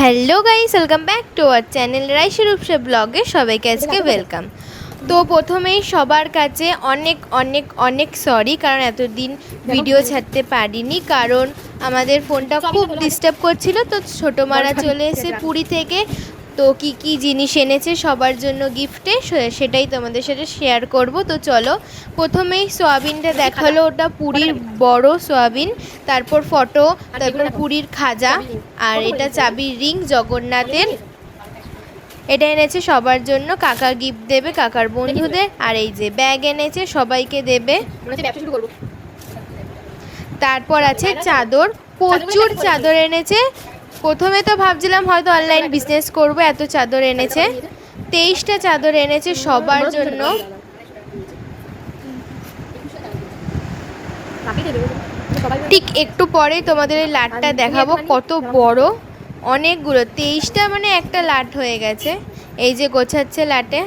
Hello guys, welcome back to our channel রাইসের উপসে ব্লগে সবাইকে আজকে ওয়েলকাম। তো প্রথমেই সবার কাছে অনেক অনেক অনেক সরি, কারণ এতদিন ভিডিও ছাড়তে পারিনি, কারণ আমাদের ফোনটা খুব ডিস্টার্ব করছিল। তো ছোটো মারা চলে এসে পুরী থেকে, তো কি জিনিস এনেছে সবার জন্য গিফটে সেটাই তোমাদের সাথে শেয়ার করব। তো চলো, প্রথমেই সোয়াবিনটা দেখালো, ওটা পুরীর বড় সোয়াবিন, তারপর ফটো, তারপর পুরীর খাজা, আর এটা চাবির রিং জগন্নাথের। এটা এনেছে সবার জন্য, কাকা গিফট দেবে কাকার বন্ধুদের। আর এই যে ব্যাগ এনেছে, সবাইকে দেবে। তারপর আছে চাদর, প্রচুর চাদর এনেছে। প্রথমে তো ভাবছিলাম হয়তো অনলাইন বিজনেস করব, এত চাদর এনেছে। 23টা চাদর এনেছে সবার জন্য। ঠিক একটু পরে তোমাদের এই লাটটা দেখাবো, কত বড়, অনেকগুলো। 23টা মানে একটা লাট হয়ে গেছে। এই যে গোছাচ্ছে লাটে।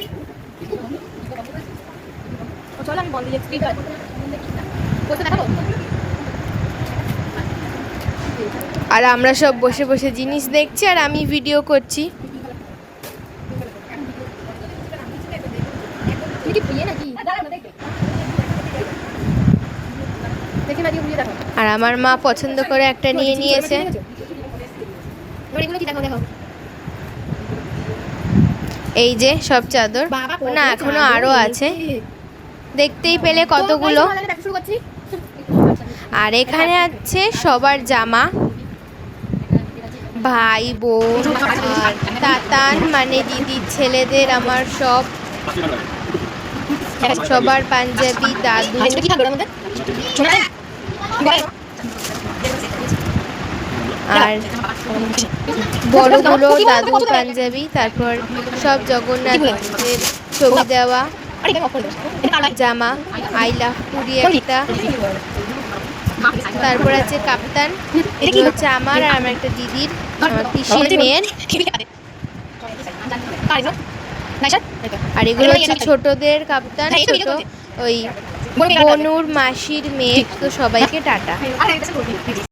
আর আমরা সব বসে বসে জিনিস দেখছি, আর আমি ভিডিও করছি। আর আমার মা পছন্দ করে একটা নিয়ে নিয়েছে। এই যে সব চাদর, না এখনো আরো আছে, দেখতেই পেলে কতগুলো। আর এখানে আছে সবার জামা, ভাই বোন আর তাতান মানে দিদির ছেলেদের, আমার সব সবার পাঞ্জাবি, দাদু আর বড়গুলো দাদুর পাঞ্জাবি। তারপর সব জগন্নাথের ছবি দেওয়া জামা, আই লাভ পুরী একটা। তারপর আছে কাপ্তান, এগুলো হচ্ছে আমার আর আমার একটা দিদির, আমার পিসির মেয়ের। আর এগুলো হচ্ছে ছোটদের কাপ্তান, ছোট ওই বনুর মাসির মেয়ে। তো সবাইকে টাটা।